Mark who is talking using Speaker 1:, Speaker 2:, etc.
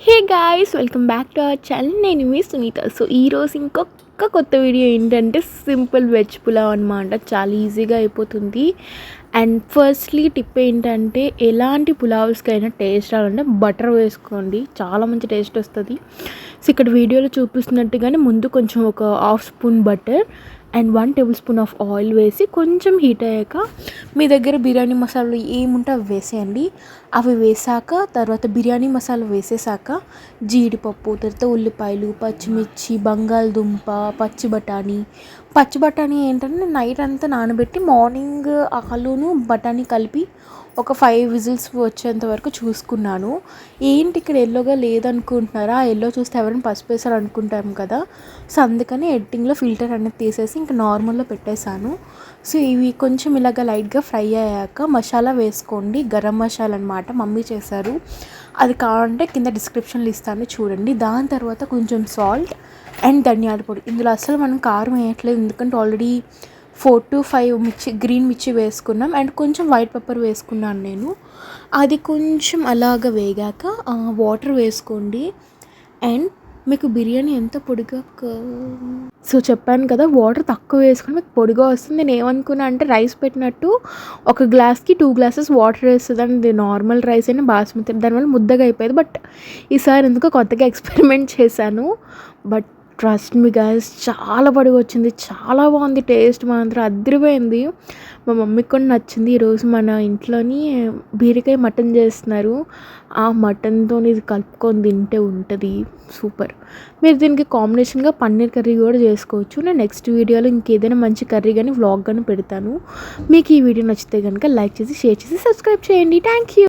Speaker 1: Hey guys, welcome back to our channel. నేను మీ Sunitha. So ఈరోజు ఇంకొక కొత్త వీడియో ఏంటంటే సింపుల్ వెజ్ పులావ్ అనమాట. చాలా ఈజీగా అయిపోతుంది. అండ్ ఫస్ట్లీ టిప్ ఏంటంటే ఎలాంటి పులావ్స్కైనా టేస్ట్ రావాలంటే బటర్ వేసుకోండి, చాలా మంచి టేస్ట్ వస్తుంది. సో ఇక్కడ వీడియోలో చూపిస్తున్నట్టుగానే ముందు కొంచెం ఒక half spoon butter and 1 table spoon of oil వేసి కొంచెం హీట్ అయ్యాక మీ దగ్గర బిర్యానీ మసాలాలు ఏముంటే అవి వేసేయండి. అవి వేసాక తర్వాత బిర్యానీ మసాలా వేసేసాక జీడిపప్పు, తర్వాత ఉల్లిపాయలు, పచ్చిమిర్చి, బంగాళదుంప, పచ్చి బఠానీ ఏంటంటే నైట్ అంతా నానబెట్టి మార్నింగ్ ఆలును బఠానీ కలిపి ఒక 5 విజిల్స్ వచ్చేంత వరకు చూసుకున్నాను. ఏంటి ఇక్కడ ఎల్లోగా లేదనుకుంటున్నారా? ఆ ఎల్లో చూస్తే ఎవరైనా పసుపు వేసారు అనుకుంటాం కదా. సో అందుకని ఎడిటింగ్లో ఫిల్టర్ అనేది తీసేసి ఇంకా నార్మల్లో పెట్టేశాను. సో ఇవి కొంచెం ఇలాగ లైట్గా ఫ్రై అయ్యాక మసాలా వేసుకోండి. గరం మసాలా అనమాట, మమ్మీ చేశారు. అది కావాలంటే కింద డిస్క్రిప్షన్లో ఇస్తాను, చూడండి. దాని తర్వాత కొంచెం సాల్ట్ అండ్ ధనియాల పొడి. ఇందులో అసలు మనం కారం వేయట్లేదు, ఎందుకంటే ఆల్రెడీ 4 to 5 గ్రీన్ మిర్చి వేసుకున్నాం అండ్ కొంచెం వైట్ పెప్పర్ వేసుకున్నాను నేను. అది కొంచెం అలాగ వేగాక వాటర్ వేసుకోండి. అండ్ మీకు బిర్యానీ ఎంత పొడిగా సో చెప్పాను కదా, వాటర్ తక్కువ వేసుకొని మీకు పొడిగా వస్తుంది. నేను ఏమనుకున్నా అంటే రైస్ పెట్టినట్టు ఒక గ్లాస్కి 2 గ్లాసెస్ వాటర్ వేస్తుంది అండి. నార్మల్ రైస్ అయినా బాస్మతి, దానివల్ల ముద్దగా అయిపోయేది. బట్ ఈసారి ఎందుకో కొత్తగా ఎక్స్పెరిమెంట్ చేశాను. బట్ ట్రస్ట్ మీ గైస్, చాలా పొడిగా వచ్చింది, చాలా బాగుంది. టేస్ట్ మాత్రం అదిరిపోయింది. మా మమ్మీకి కూడా నచ్చింది. ఈరోజు మన ఇంట్లోని బీరకాయ మటన్ చేస్తున్నారు. ఆ మటన్తో ఇది కలుపుకొని తింటే ఉంటుంది సూపర్. మీరు దీనికి కాంబినేషన్గా పన్నీర్ కర్రీ కూడా చేసుకోవచ్చు. నేను నెక్స్ట్ వీడియోలో ఇంకేదైనా మంచి కర్రీ కానీ వ్లాగ్ కానీ పెడతాను. మీకు ఈ వీడియో నచ్చితే కనుక లైక్ చేసి, షేర్ చేసి, సబ్స్క్రైబ్ చేయండి. Thank you.